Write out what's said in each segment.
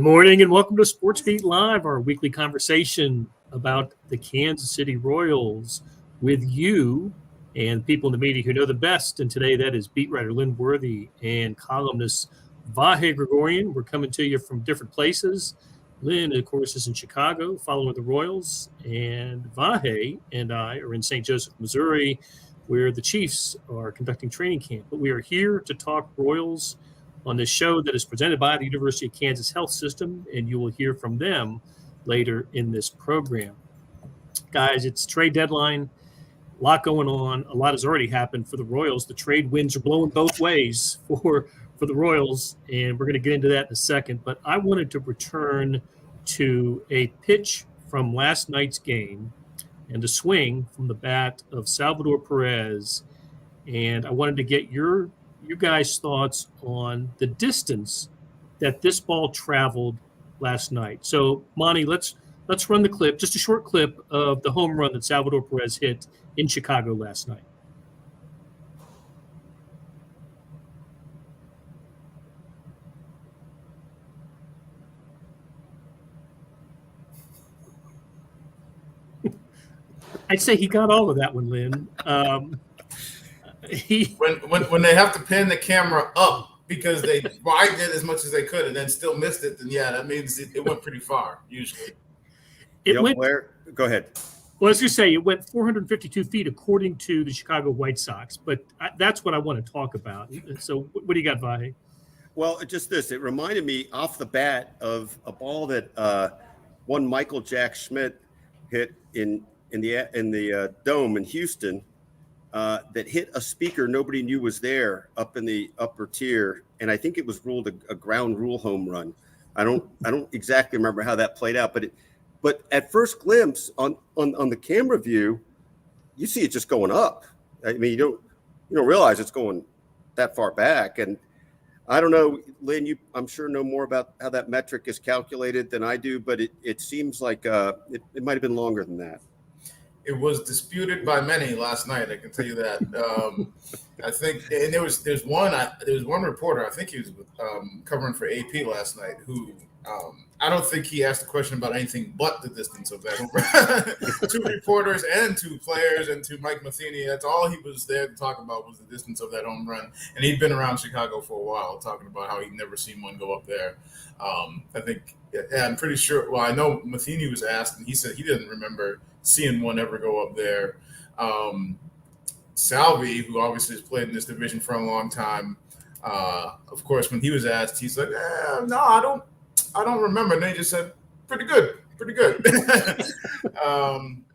morning and welcome to SportsBeat Live, our weekly conversation about the Kansas City Royals with you and people in the media who know the best. And today that is beat writer Lynn Worthy and columnist Vahe Gregorian. We're coming to you from different places. Lynn, of course, is in Chicago following the Royals, and Vahe and I are in St. Joseph, Missouri, where the Chiefs are conducting training camp. But we are here to talk Royals on this show that is presented by the University of Kansas Health System, and you will hear from them later in this program. Guys, it's trade deadline, a lot going on. A lot has already happened for the Royals. The trade winds are blowing both ways for the Royals, and we're going to get into that in a second. But I wanted to return to a pitch from last night's game and a swing from the bat of Salvador Perez, and I wanted to get you guys' thoughts on the distance that this ball traveled last night. So, Monty, let's run the clip, just a short clip of the home run that Salvador Perez hit in Chicago last night. I'd say he got all of that one, Lynn. When they have to pan the camera up because they widened it as much as they could and then still missed it, then yeah, that means it went pretty far usually. Go ahead. Well, I was going to say it went 452 feet according to the Chicago White Sox, but that's what I want to talk about. So what do you got, Vahe? Well, just this. It reminded me off the bat of a ball that one Michael Jack Schmidt hit in the dome in Houston. That hit a speaker nobody knew was there up in the upper tier, and I think it was ruled a ground rule home run. I don't exactly remember how that played out, but at first glimpse on the camera view, you see it just going up. I mean, you don't realize it's going that far back. And I don't know, Lynn, you I'm sure know more about how that metric is calculated than I do, but it seems like it might have been longer than that. It was disputed by many last night. I can tell you that. I think, and there was one reporter. I think he was covering for AP last night. Who I don't think he asked a question about anything but the distance of that. Two reporters and two players and to Mike Matheny. That's all he was there to talk about was the distance of that home run. And he'd been around Chicago for a while, talking about how he'd never seen one go up there. I think, I'm pretty sure. Well, I know Matheny was asked, and he said he didn't remember seeing one ever go up there. Salvi, who obviously has played in this division for a long time, of course, when he was asked, he's like, no, I don't remember. And they just said, pretty good.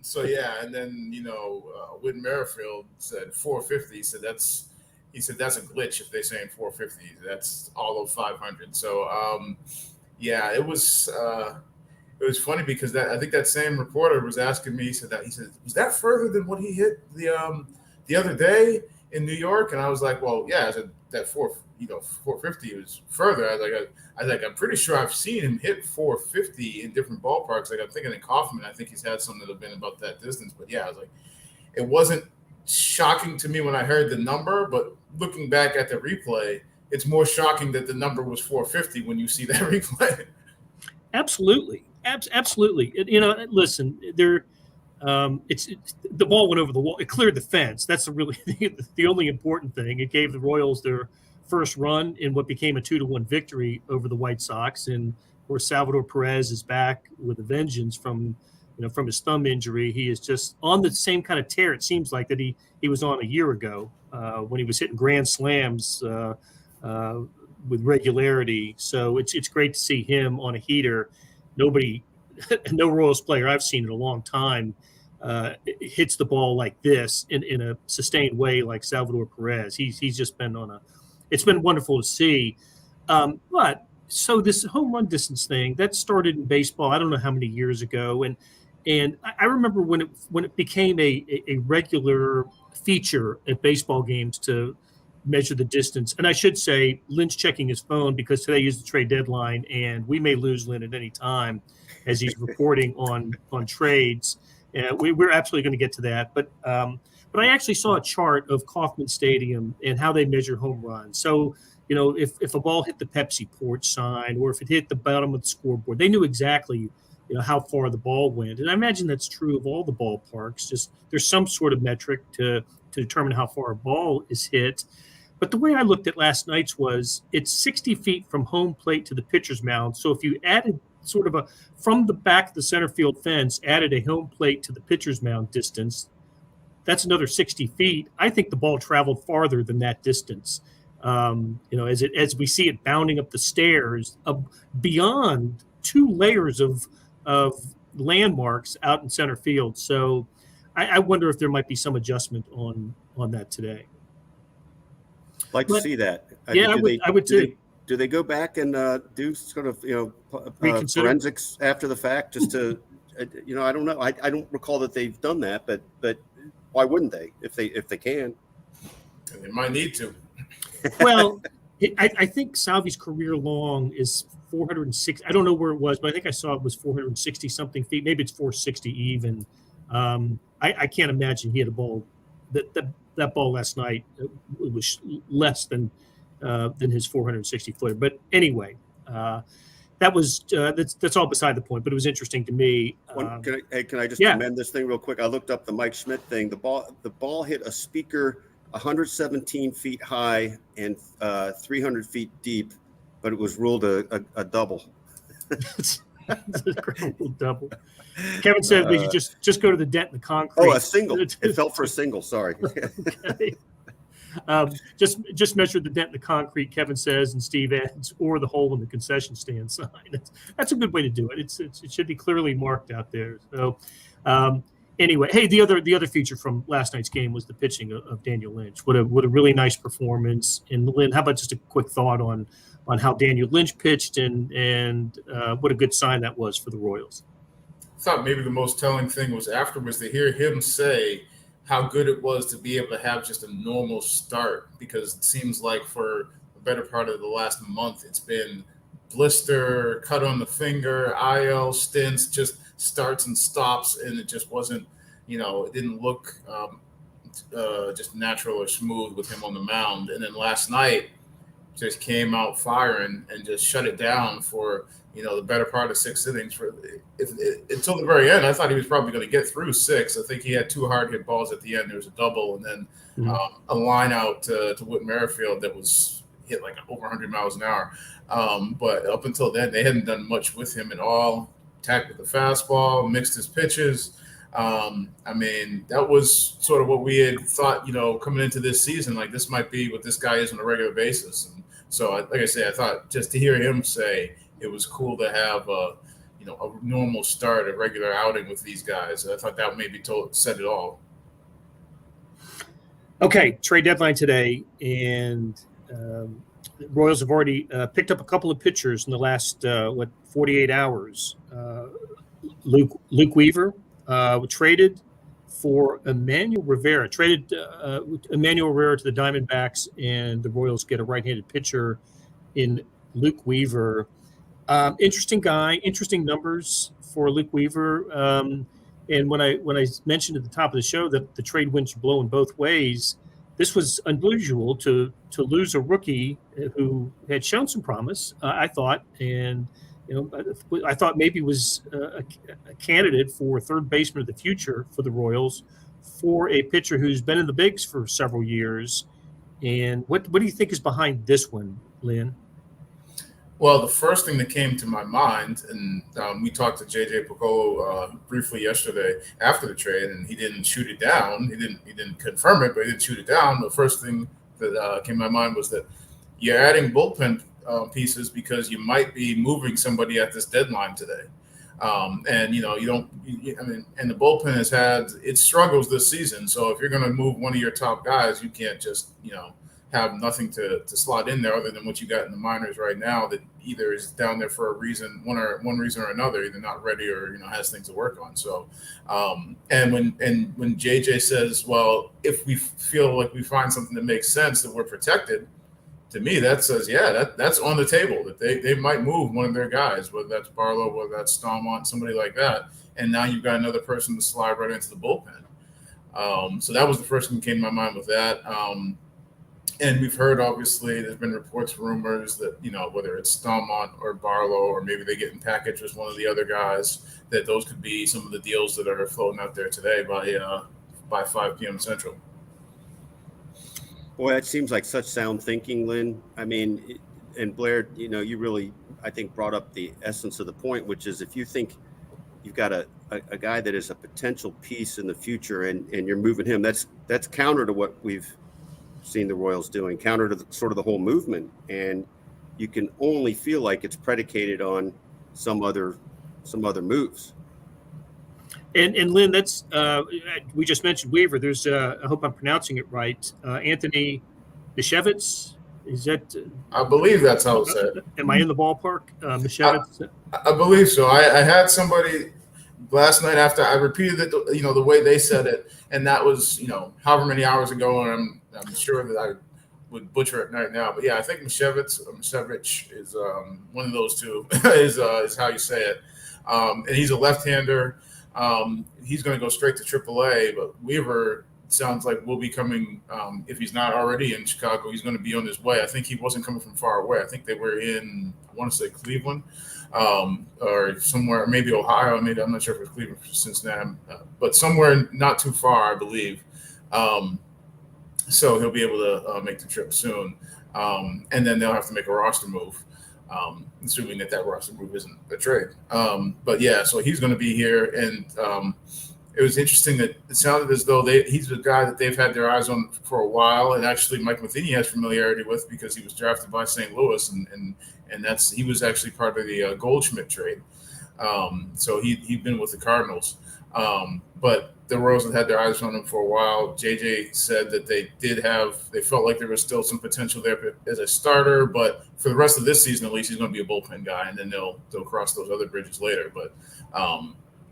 So yeah, and then Whit Merrifield said 450. He said that's a glitch if they're saying 450. That's all of 500. So yeah, it was funny because I think that same reporter was asking me. He said, was that further than what he hit the other day in New York? And I was like, well, yeah. I said that 450 was further. I was like, I'm pretty sure I've seen him hit 450 in different ballparks. Like I'm thinking in Kaufman, I think he's had some that have been about that distance. But yeah, I was like, it wasn't shocking to me when I heard the number, but looking back at the replay, it's more shocking that the number was 450 when you see that replay. Absolutely. Absolutely. Listen, it's the ball went over the wall. It cleared the fence. That's the only important thing. It gave the Royals their first run in what became a 2-1 victory over the White Sox. And of course, Salvador Perez is back with a vengeance from his thumb injury. He is just on the same kind of tear. It seems like that he was on a year ago when he was hitting grand slams with regularity. So it's great to see him on a heater. No Royals player I've seen in a long time hits the ball like this in a sustained way like Salvador Perez. He's just been it's been wonderful to see. But so this home run distance thing that started in baseball, I don't know how many years ago, and I remember when it became a regular feature at baseball games to measure the distance. And I should say, Lynn's checking his phone because today is the trade deadline, and we may lose Lynn at any time as he's reporting on trades. we're absolutely going to get to that. But I actually saw a chart of Kauffman Stadium and how they measure home runs. So, if a ball hit the Pepsi porch sign or if it hit the bottom of the scoreboard, they knew exactly, how far the ball went. And I imagine that's true of all the ballparks. Just there's some sort of metric to determine how far a ball is hit. But the way I looked at last night's was it's 60 feet from home plate to the pitcher's mound. So if you added sort of from the back of the center field fence, added a home plate to the pitcher's mound distance, that's another 60 feet. I think the ball traveled farther than that distance. As we see it bounding up the stairs beyond 2 layers of landmarks out in center field. So I wonder if there might be some adjustment on that today. Like to see that. Yeah, I would too. Do they go back and do sort of forensics after the fact, just to I don't know. I don't recall that they've done that, but why wouldn't they if they can? They might need to. Well, I think Salvi's career long is 460. I don't know where it was, but I think I saw it was 460 something feet. Maybe it's 460 even. I can't imagine he had a ball that ball last night. It was less than his 460 footer. But anyway, that's all beside the point. But it was interesting to me. Can I just amend this thing real quick? I looked up the Mike Schmidt thing. The ball hit a speaker 117 feet high and 300 feet deep, but it was ruled a double. It's a great double. Kevin said they should just go to the dent in the concrete. Oh, a single. It fell for a single. Sorry. Okay. Just measure the dent in the concrete, Kevin says, and Steve adds, or the hole in the concession stand sign. That's a good way to do it. It should be clearly marked out there. So, anyway, hey, the other feature from last night's game was the pitching of Daniel Lynch. What a really nice performance. And Lynn, how about just a quick thought on how Daniel Lynch pitched and what a good sign that was for the Royals. I thought maybe the most telling thing was afterwards to hear him say how good it was to be able to have just a normal start, because it seems like for the better part of the last month, it's been blister, cut on the finger, IL stints, just starts and stops, and it just wasn't, it didn't look just natural or smooth with him on the mound. And then last night just came out firing and just shut it down for, the better part of 6 innings. Until the very end, I thought he was probably going to get through 6. I think he had 2 hard hit balls at the end. There was a double, and then a line out to Whit Merrifield that was hit like over 100 miles an hour. But up until then, they hadn't done much with him at all. Attacked with the fastball, mixed his pitches. That was sort of what we had thought, coming into this season, like this might be what this guy is on a regular basis. And so, like I say, I thought just to hear him say it was cool to have a normal start, a regular outing with these guys. I thought that maybe said it all. Okay, trade deadline today, and the Royals have already picked up a couple of pitchers in the last 48 hours. Luke Weaver traded for Emmanuel Rivera. Traded Emmanuel Rivera to the Diamondbacks, and the Royals get a right-handed pitcher in Luke Weaver. Interesting guy, interesting numbers for Luke Weaver. And when I mentioned at the top of the show that the trade winds are blowing both ways, this was unusual to lose a rookie who had shown some promise, I thought, and I thought maybe was a candidate for third baseman of the future for the Royals, for a pitcher who's been in the bigs for several years. And what do you think is behind this one, Lynn? Well, the first thing that came to my mind, and we talked to J.J. Piccolo briefly yesterday after the trade, and he didn't shoot it down. He didn't confirm it, but he didn't shoot it down. The first thing that came to my mind was that you're adding bullpen pieces because you might be moving somebody at this deadline today. And you don't. And the bullpen has had its struggles this season. So if you're going to move one of your top guys, you can't just have nothing to slot in there other than what you got in the minors right now that either is down there for a reason, one reason or another, either not ready or has things to work on. So, and when JJ says, well, if we feel like we find something that makes sense that we're protected, to me, that says, that's on the table, that they might move one of their guys, whether that's Barlow, whether that's Stalmont, somebody like that. And now you've got another person to slide right into the bullpen. So that was the first thing that came to my mind with that. And we've heard, obviously, there's been reports, rumors that, whether it's Stalmont or Barlow, or maybe they get in package with one of the other guys, that those could be some of the deals that are floating out there today by 5 p.m. Central. Boy, that seems like such sound thinking, Lynn. I mean, and Blair, you really, I think, brought up the essence of the point, which is if you think you've got a guy that is a potential piece in the future and you're moving him, that's counter to what we've seen the Royals doing, counter to sort of the whole movement. And you can only feel like it's predicated on some other moves. And Lynn, that's we just mentioned Weaver. There's I hope I'm pronouncing it right. Anthony Misiewicz. Is that? I believe that's how it's said. Am I in the ballpark? Misiewicz. I believe so. I had somebody last night after I repeated it, the way they said it, and that was however many hours ago, and I'm sure that I would butcher it right now. But yeah, I think Misiewicz is one of those two is how you say it, and he's a left-hander. He's going to go straight to AAA, but Weaver sounds like will be coming. If he's not already in Chicago, he's going to be on his way. I think he wasn't coming from far away. I think they were in, I want to say Cleveland, or somewhere, maybe Ohio. Maybe I'm not sure if it's Cleveland, Cincinnati, but somewhere not too far, I believe. So he'll be able to make the trip soon, and then they'll have to make a roster move. Assuming that roster move isn't a trade. But yeah, so he's going to be here. And it was interesting that it sounded as though he's a guy that they've had their eyes on for a while. And actually Mike Matheny has familiarity with because he was drafted by St. Louis. And he was actually part of the Goldschmidt trade. So he'd been with the Cardinals. But the Royals had their eyes on him for a while. JJ said that they felt like there was still some potential there as a starter, but for the rest of this season, at least, he's going to be a bullpen guy, and then they'll cross those other bridges later. But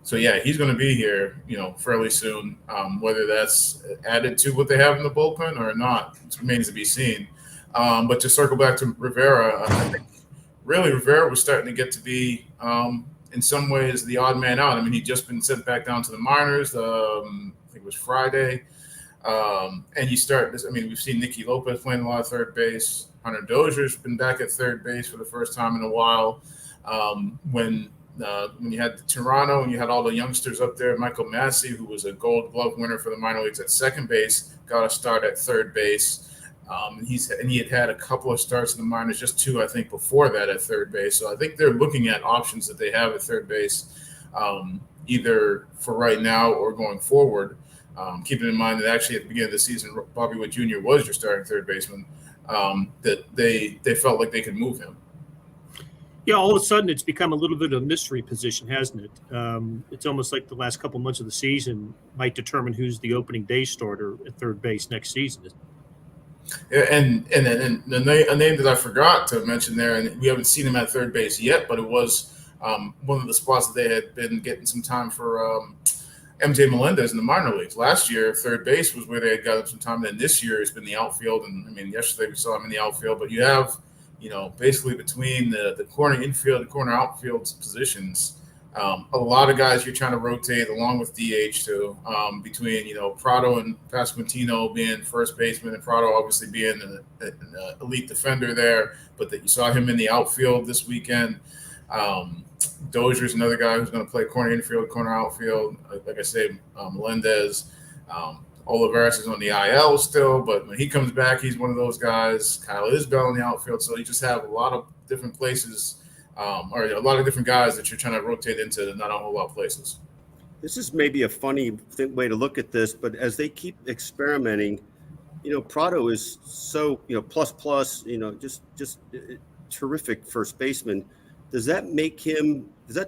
so yeah, he's going to be here, fairly soon. Whether that's added to what they have in the bullpen or not, it remains to be seen. But to circle back to Rivera, I think really Rivera was starting to get to be in some ways the odd man out. I mean, he'd just been sent back down to the minors. I think it was Friday. And you start this. I mean, we've seen Nicky Lopez playing a lot of third base. Hunter Dozier's been back at third base for the first time in a while. When you had Toronto and you had all the youngsters up there, Michael Massey, who was a Gold Glove winner for the minor leagues at second base, got a start at third base. He had a couple of starts in the minors, just 2, I think, before that at third base. So I think they're looking at options that they have at third base, either for right now or going forward. Keeping in mind that actually at the beginning of the season, Bobby Witt Jr. was your starting third baseman, that they felt like they could move him. Yeah, all of a sudden it's become a little bit of a mystery position, hasn't it? It's almost like the last couple months of the season might determine who's the opening day starter at third base next season. Yeah, and a name that I forgot to mention there, and we haven't seen him at third base yet, but it was one of the spots that they had been getting some time for MJ Melendez in the minor leagues. Last year, third base was where they had gotten some time. Then this year, it's been the outfield. And I mean, yesterday we saw him in the outfield. But you have, basically between the corner infield, the corner outfield positions, a lot of guys you're trying to rotate along with DH too. Between Prado and Pasquantino being first baseman, and Prado obviously being an elite defender there. But that you saw him in the outfield this weekend. Dozier's another guy who's going to play corner infield, corner outfield. Like I say, Melendez. Olivares is on the IL still, but when he comes back, he's one of those guys. Kyle Isbell in the outfield. So you just have a lot of different places, or a lot of different guys that you're trying to rotate into not a whole lot of places. This is maybe a funny way to look at this, but as they keep experimenting, Prado is so, plus, just terrific first baseman. Does that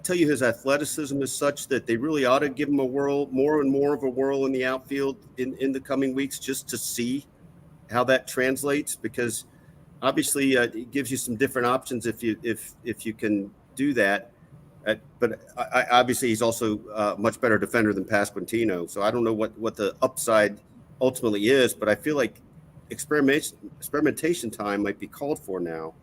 tell you his athleticism is such that they really ought to give him more and more of a whirl in the outfield in the coming weeks just to see how that translates? Because obviously it gives you some different options if you can do that. But obviously he's also a much better defender than Pasquantino. So I don't know what the upside ultimately is, but I feel like experimentation time might be called for now.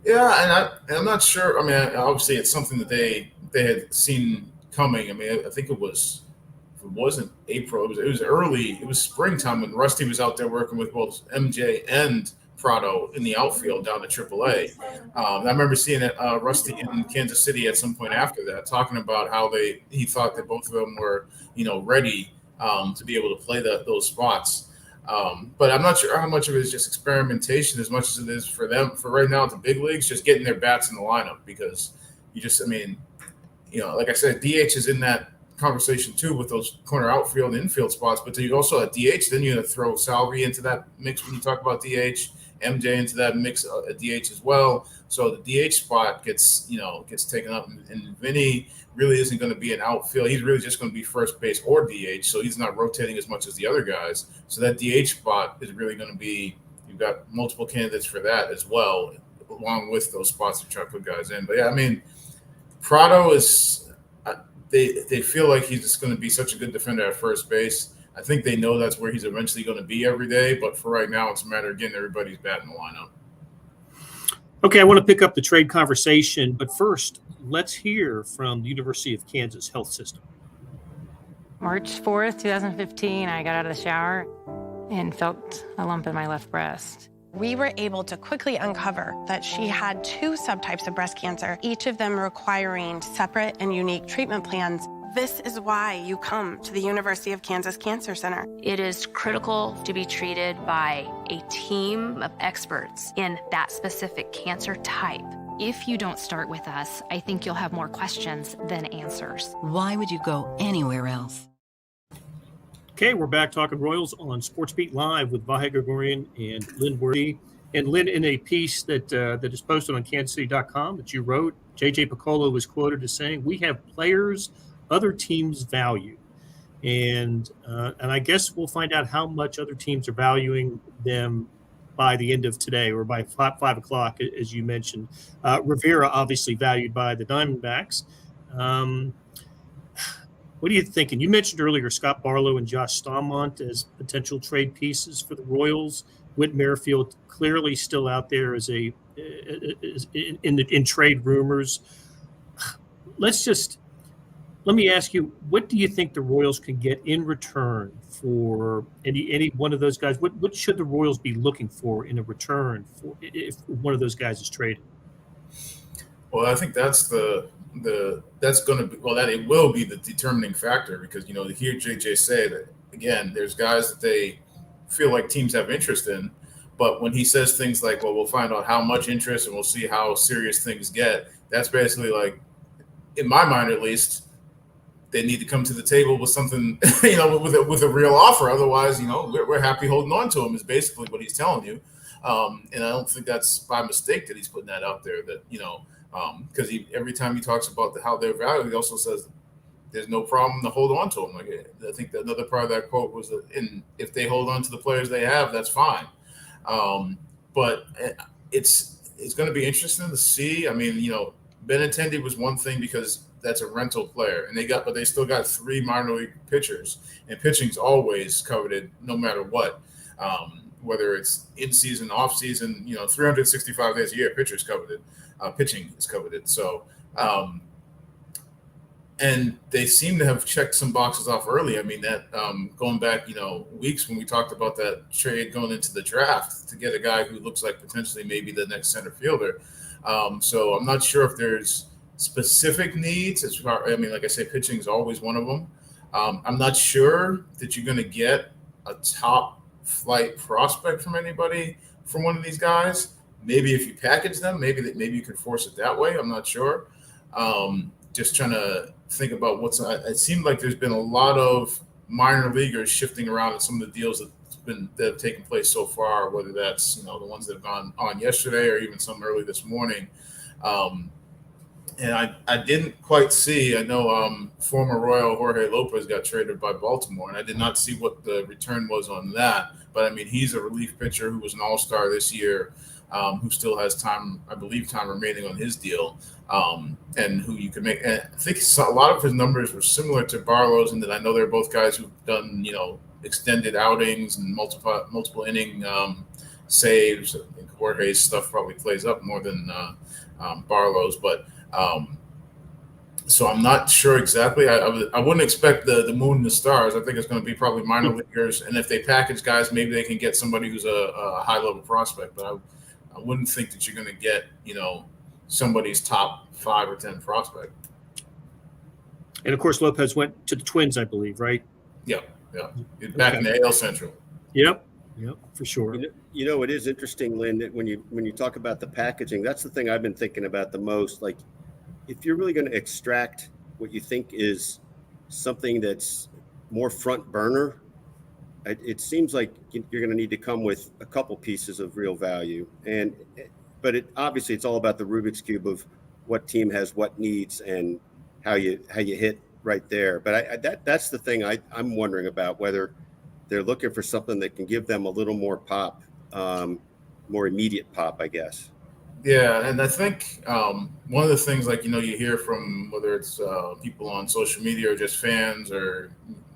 Yeah, and I'm not sure. I mean, obviously, it's something that they had seen coming. I mean, I think it wasn't April. It was early. It was springtime when Rusty was out there working with both MJ and Prado in the outfield down to AAA. I remember seeing it, Rusty in Kansas City at some point after that, talking about how he thought that both of them were, ready to be able to play those spots. But I'm not sure how much of it is just experimentation as much as it is for them. For right now at the big leagues, just getting their bats in the lineup because like I said, DH is in that conversation too with those corner outfield and infield spots. But you also at DH, then you're going to throw Salvi into that mix when you talk about DH, MJ into that mix at DH as well. So the DH spot gets taken up, and Vinny really isn't going to be an outfield. He's really just going to be first base or DH. So he's not rotating as much as the other guys. So that DH spot is really going to be, you've got multiple candidates for that as well, along with those spots to try to put guys in. But yeah, I mean, Prado is. They feel like he's just going to be such a good defender at first base. I think they know that's where he's eventually going to be every day. But for right now, it's a matter of getting everybody's bat in the lineup. Okay, I want to pick up the trade conversation. But first, let's hear from the University of Kansas Health System. March 4th, 2015, I got out of the shower and felt a lump in my left breast. We were able to quickly uncover that she had 2 subtypes of breast cancer, each of them requiring separate and unique treatment plans. This is why you come to the University of Kansas Cancer Center. It is critical to be treated by a team of experts in that specific cancer type. If you don't start with us, I think you'll have more questions than answers. Why would you go anywhere else? Okay, we're back talking Royals on SportsBeat Live with Vahe Gregorian and Lynn Worthy. And Lynn, in a piece that is posted on kansascity.com that you wrote, J.J. Piccolo was quoted as saying, "We have players other teams value." And I guess we'll find out how much other teams are valuing them by the end of today or by 5 o'clock, as you mentioned. Rivera obviously valued by the Diamondbacks. What are you thinking? You mentioned earlier Scott Barlow and Josh Staumont as potential trade pieces for the Royals. Whit Merrifield clearly still out there as in trade rumors. Let me ask you, what do you think the Royals can get in return for any one of those guys? What should the Royals be looking for in a return for if one of those guys is traded? Well, I think that's that's going to be, that it will be the determining factor because, to hear JJ say that, again, there's guys that they feel like teams have interest in, but when he says things like, well, we'll find out how much interest and we'll see how serious things get, that's basically like, in my mind at least, they need to come to the table with something, with a real offer. Otherwise, we're happy holding on to him is basically what he's telling you. And I don't think that's by mistake that he's putting that out there that, because every time he talks about how they're valued, he also says there's no problem to hold on to them. Like I think that another part of that quote was that if they hold on to the players they have, that's fine. But it's going to be interesting to see. I mean, Benintendi was one thing because that's a rental player, but they still got 3 minor league pitchers, and pitching's always coveted no matter what. Whether it's in season, off season, 365 days a year, pitching is coveted. So, and they seem to have checked some boxes off early. I mean, that going back, weeks when we talked about that trade going into the draft to get a guy who looks like potentially maybe the next center fielder. So I'm not sure if there's specific needs. Like I say, pitching is always one of them. I'm not sure that you're going to get a top flight prospect from anybody from one of these guys. Maybe if you package them, maybe you could force it that way. I'm not sure. Just trying to think about it seemed like there's been a lot of minor leaguers shifting around in some of the deals that have taken place so far, whether that's, the ones that have gone on yesterday or even some early this morning. And I didn't quite see, I know former Royal Jorge Lopez got traded by Baltimore, and I did not see what the return was on that. But, I mean, he's a relief pitcher who was an all-star this year, who still has time remaining on his deal, and who you can make. And I think a lot of his numbers were similar to Barlow's, and that I know they're both guys who've done, extended outings and multiple inning saves. I think Jorge's stuff probably plays up more than Barlow's, but so I'm not sure exactly. I wouldn't expect the moon and the stars. I think it's going to be probably minor leaguers, and if they package guys, maybe they can get somebody who's a high level prospect. But I wouldn't think that you're going to get somebody's top 5 or 10 prospect. And of course, Lopez went to the Twins, I believe, right? Yeah. Back in the AL Central. Yep, for sure. It is interesting, Lynn, that when you talk about the packaging, that's the thing I've been thinking about the most. Like, if you're really going to extract what you think is something that's more front burner, it seems like you're going to need to come with a couple pieces of real value. But obviously it's all about the Rubik's Cube of what team has what needs and how you hit right there. But that's the thing I'm wondering about, whether they're looking for something that can give them a little more pop, more immediate pop, I guess. Yeah, and I think one of the things, like, you hear from, whether it's people on social media or just fans or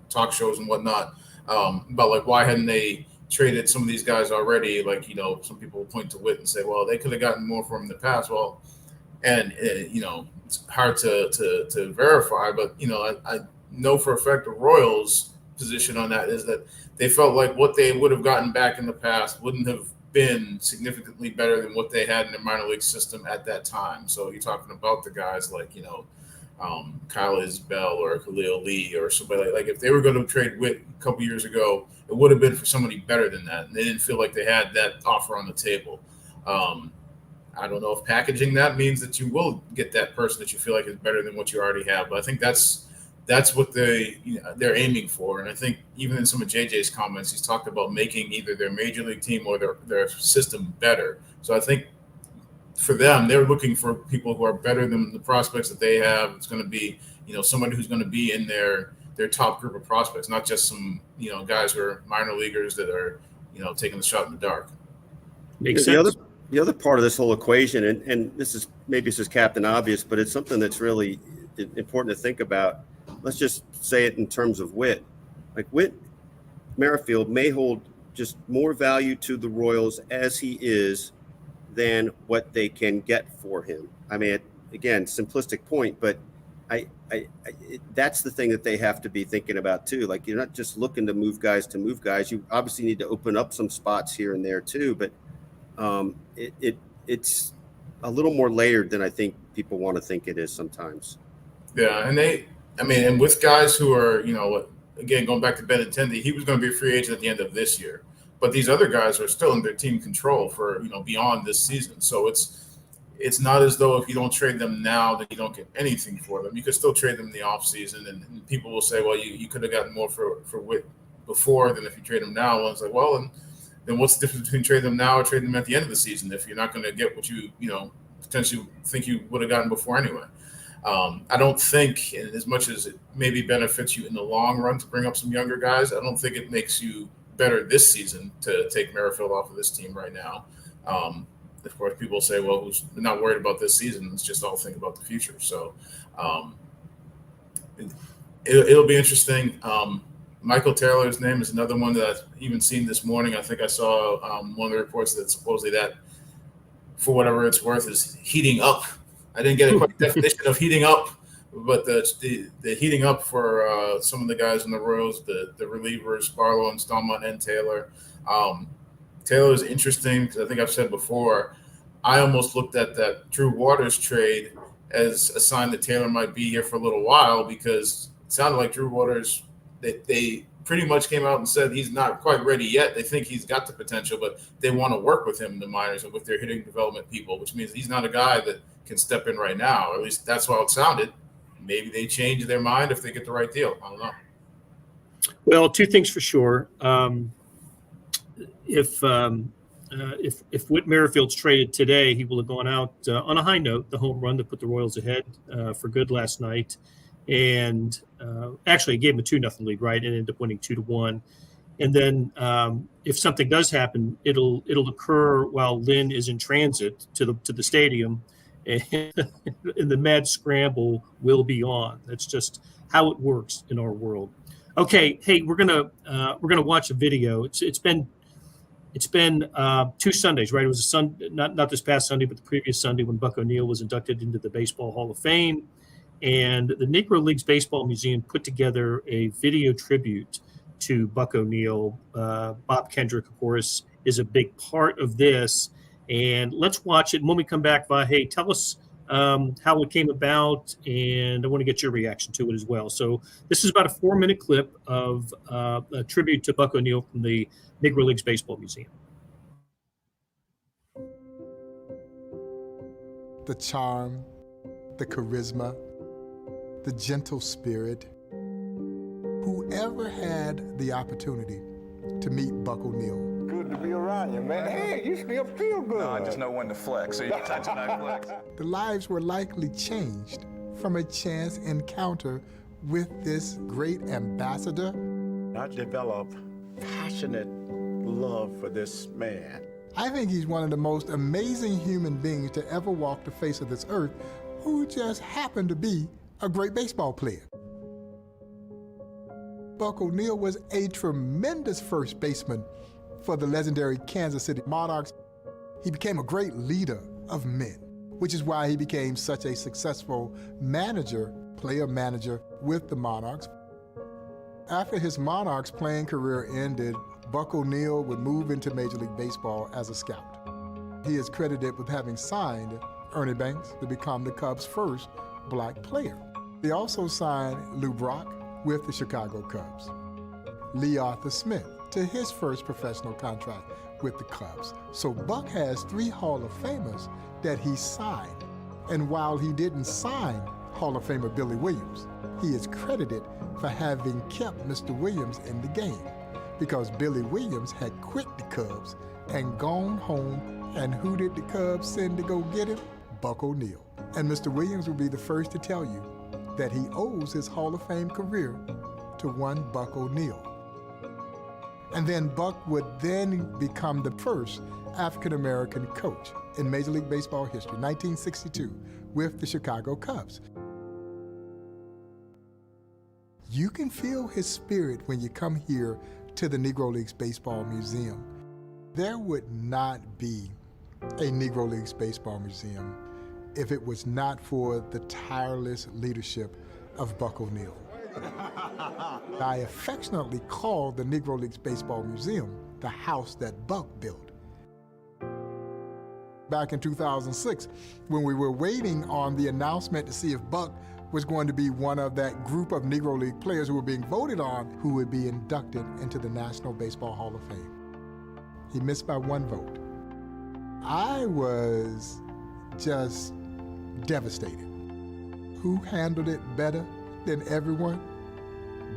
talk shows and whatnot, about like, why hadn't they traded some of these guys already? Like, some people point to Witt and say, well, they could have gotten more from him in the past. Well, and it's hard to verify, but I know for a fact the Royals' position on that is that they felt like what they would have gotten back in the past wouldn't have been significantly better than what they had in the minor league system at that time. So you're talking about the guys like, Kyle Isbell or Khalil Lee or somebody like if they were going to trade Witt a couple years ago, it would have been for somebody better than that. And they didn't feel like they had that offer on the table. I don't know if packaging that means that you will get that person that you feel like is better than what you already have. But I think that's what they're aiming for. And I think even in some of JJ's comments, he's talked about making either their major league team or their system better. So I think for them, they're looking for people who are better than the prospects that they have. It's going to be, somebody who's going to be in their top group of prospects, not just some, guys who are minor leaguers that are, taking the shot in the dark. Makes sense. The other part of this whole equation, and this is Captain Obvious, but it's something that's really important to think about. Let's just say it in terms of Witt. Like, Whit Merrifield may hold just more value to the Royals as he is than what they can get for him. I mean, again, simplistic point, but that's the thing that they have to be thinking about too. Like, you're not just looking to move guys. You obviously need to open up some spots here and there too, but it's a little more layered than I think people want to think it is sometimes. Yeah, and with guys who are, again, going back to Benintendi, he was going to be a free agent at the end of this year. But these other guys are still in their team control for, beyond this season. So it's not as though if you don't trade them now that you don't get anything for them. You could still trade them in the offseason, and people will say, well, you could have gotten more for Witt before than if you trade them now. And it's like, well, and then what's the difference between trading them now or trading them at the end of the season if you're not going to get what you potentially think you would have gotten before anyway? I don't think, and as much as it maybe benefits you in the long run to bring up some younger guys, I don't think it makes you better this season to take Merrifield off of this team right now. Of course, people say, well, who's not worried about this season? Let's just all think about the future. So it'll be interesting. Michael Taylor's name is another one that I've even seen this morning. I think I saw one of the reports that supposedly that, for whatever it's worth, is heating up. I didn't get a quick definition of heating up, but the heating up for some of the guys in the Royals, the relievers, Barlow and Stallman and Taylor. Taylor is interesting because I think I've said before, I almost looked at that Drew Waters trade as a sign that Taylor might be here for a little while, because it sounded like Drew Waters, they pretty much came out and said he's not quite ready yet. They think he's got the potential, but they want to work with him in the minors and with their hitting development people, which means he's not a guy that can step in right now. Or at least that's how it sounded. Maybe they change their mind if they get the right deal. I don't know. Well, two things for sure. If Whit Merrifield's traded today, he will have gone out on a high note, the home run that put the Royals ahead for good last night. And actually gave him a 2-0 lead, right? And ended up winning 2-1. And then if something does happen, it'll occur while Lynn is in transit to the stadium, and the mad scramble will be on. That's just how it works in our world. Okay, hey, we're gonna watch a video. It's been 2 Sundays, right? It was a not this past Sunday, but the previous Sunday when Buck O'Neil was inducted into the Baseball Hall of Fame, and the Negro Leagues Baseball Museum put together a video tribute to Buck O'Neil. Bob Kendrick, of course, is a big part of this, and let's watch it. And when we come back, hey, tell us how it came about, and I want to get your reaction to it as well. So this is about a 4-minute clip of a tribute to Buck O'Neil from the Negro Leagues Baseball Museum. The charm, the charisma, the gentle spirit. Whoever had the opportunity to meet Buck O'Neil. Good to be around you, man. Hey, you still feel good. No, I just know when to flex, so you can touch that flex. The lives were likely changed from a chance encounter with this great ambassador. I developed passionate love for this man. I think he's one of the most amazing human beings to ever walk the face of this earth, who just happened to be a great baseball player. Buck O'Neil was a tremendous first baseman for the legendary Kansas City Monarchs. He became a great leader of men, which is why he became such a successful player manager with the Monarchs. After his Monarchs playing career ended, Buck O'Neil would move into Major League Baseball as a scout. He is credited with having signed Ernie Banks to become the Cubs' first black player. He also signed Lou Brock with the Chicago Cubs, Lee Arthur Smith to his first professional contract with the Cubs. So Buck has 3 Hall of Famers that he signed. And while he didn't sign Hall of Famer Billy Williams, he is credited for having kept Mr. Williams in the game, because Billy Williams had quit the Cubs and gone home, and who did the Cubs send to go get him? Buck O'Neil. And Mr. Williams will be the first to tell you that he owes his Hall of Fame career to one Buck O'Neil. And then Buck would then become the first African-American coach in Major League Baseball history, 1962, with the Chicago Cubs. You can feel his spirit when you come here to the Negro Leagues Baseball Museum. There would not be a Negro Leagues Baseball Museum if it was not for the tireless leadership of Buck O'Neil. I affectionately call the Negro Leagues Baseball Museum the house that Buck built. Back in 2006, when we were waiting on the announcement to see if Buck was going to be one of that group of Negro League players who were being voted on who would be inducted into the National Baseball Hall of Fame. He missed by 1 vote. I was just devastated. Who handled it better than everyone?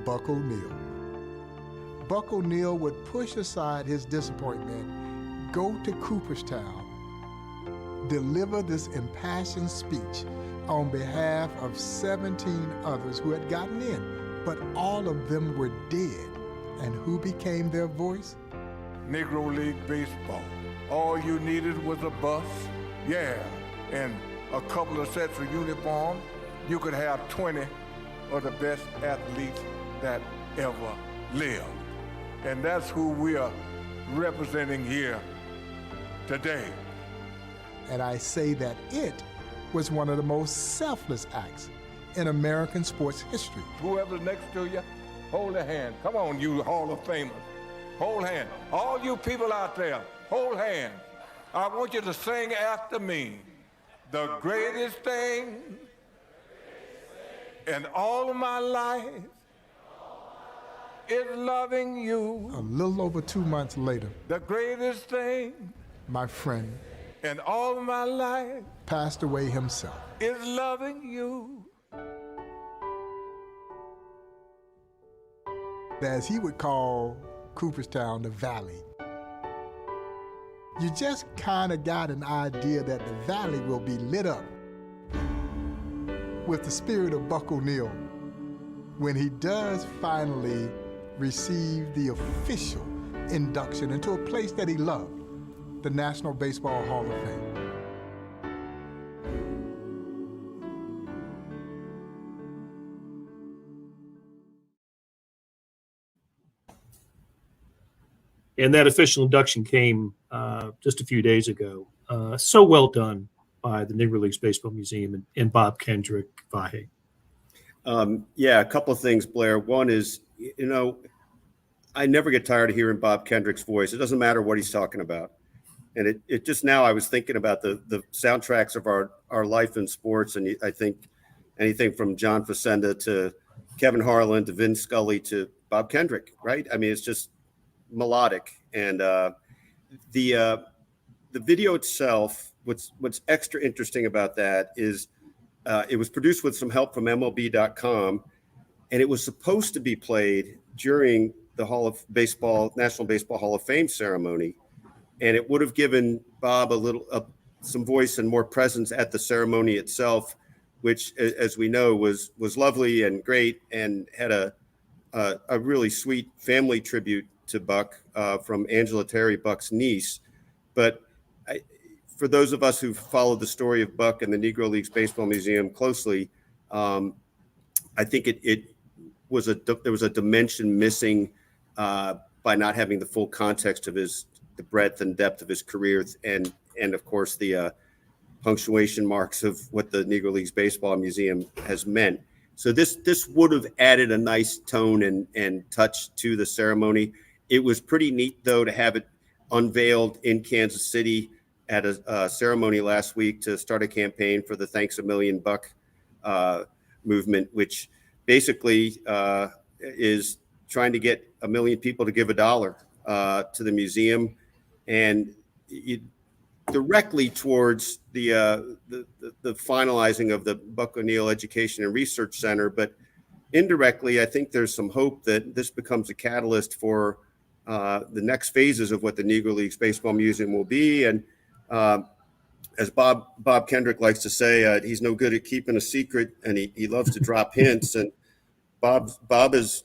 Buck O'Neil. Buck O'Neil would push aside his disappointment, go to Cooperstown, deliver this impassioned speech on behalf of 17 others who had gotten in, but all of them were dead. And who became their voice? Negro League Baseball. All you needed was a bus, and a couple of sets of uniforms. You could have 20 of the best athletes that ever lived. And that's who we are representing here today. And I say that it was one of the most selfless acts in American sports history. Whoever's next to you, hold a hand. Come on, you Hall of Famers. Hold hands. All you people out there, hold hands. I want you to sing after me. The greatest thing in all of my life is loving you. A little over 2 months later, The greatest thing my friend in all of my life passed away himself. is loving you. As he would call Cooperstown the Valley. You just kind of got an idea that the valley will be lit up with the spirit of Buck O'Neil when he does finally receive the official induction into a place that he loved, the National Baseball Hall of Fame. And that official induction came just a few days ago. So well done by the Negro Leagues Baseball Museum and Bob Kendrick, Vahe. Yeah, a couple of things, Blair. One is, I never get tired of hearing Bob Kendrick's voice. It doesn't matter what he's talking about. And it just now I was thinking about the soundtracks of our life in sports. And I think anything from John Facenda to Kevin Harlan to Vin Scully to Bob Kendrick, right? I mean, it's just melodic. And the video itself, what's extra interesting about that is it was produced with some help from MLB.com, and it was supposed to be played during the National Baseball Hall of Fame ceremony. And it would have given Bob some voice and more presence at the ceremony itself, which, as we know, was lovely and great, and had a really sweet family tribute to Buck from Angela Terry, Buck's niece. But for those of us who've followed the story of Buck and the Negro Leagues Baseball Museum closely, I think there was a dimension missing by not having the full context of the breadth and depth of his career, and of course the punctuation marks of what the Negro Leagues Baseball Museum has meant. So this would have added a nice tone and touch to the ceremony. It was pretty neat, though, to have it unveiled in Kansas City at a ceremony last week to start a campaign for the Thanks a Million Buck movement, which basically is trying to get 1 million people to give $1 to the museum, and directly towards the finalizing of the Buck O'Neill Education and Research Center. But indirectly, I think there's some hope that this becomes a catalyst for the next phases of what the Negro Leagues Baseball Museum will be. And as Bob Kendrick likes to say, he's no good at keeping a secret, and he loves to drop hints. And Bob has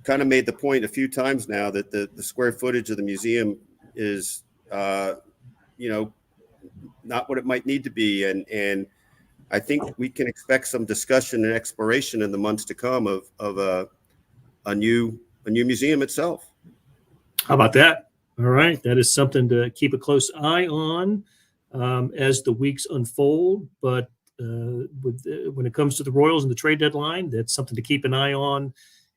kind of made the point a few times now that the square footage of the museum is, not what it might need to be. And I think we can expect some discussion and exploration in the months to come of a new museum itself. How about that? All right. That is something to keep a close eye on as the weeks unfold. But when it comes to the Royals and the trade deadline, that's something to keep an eye on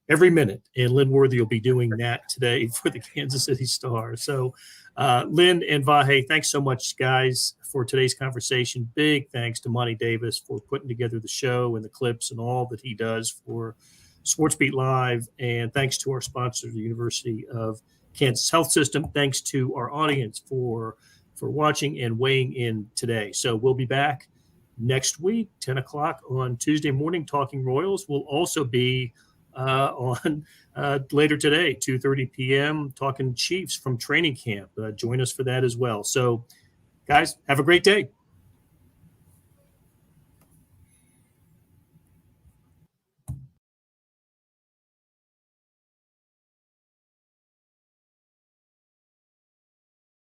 every minute. And Lynn Worthy will be doing that today for the Kansas City Star. So Lynn and Vahe, thanks so much, guys, for today's conversation. Big thanks to Monty Davis for putting together the show and the clips and all that he does for SportsBeat Live. And thanks to our sponsor, the University of Kansas Health System. Thanks to our audience for watching and weighing in today. So we'll be back next week, 10 o'clock on Tuesday morning, talking Royals. We'll also be on later today, 2:30 p.m., talking Chiefs from training camp. Join us for that as well. So, guys, have a great day.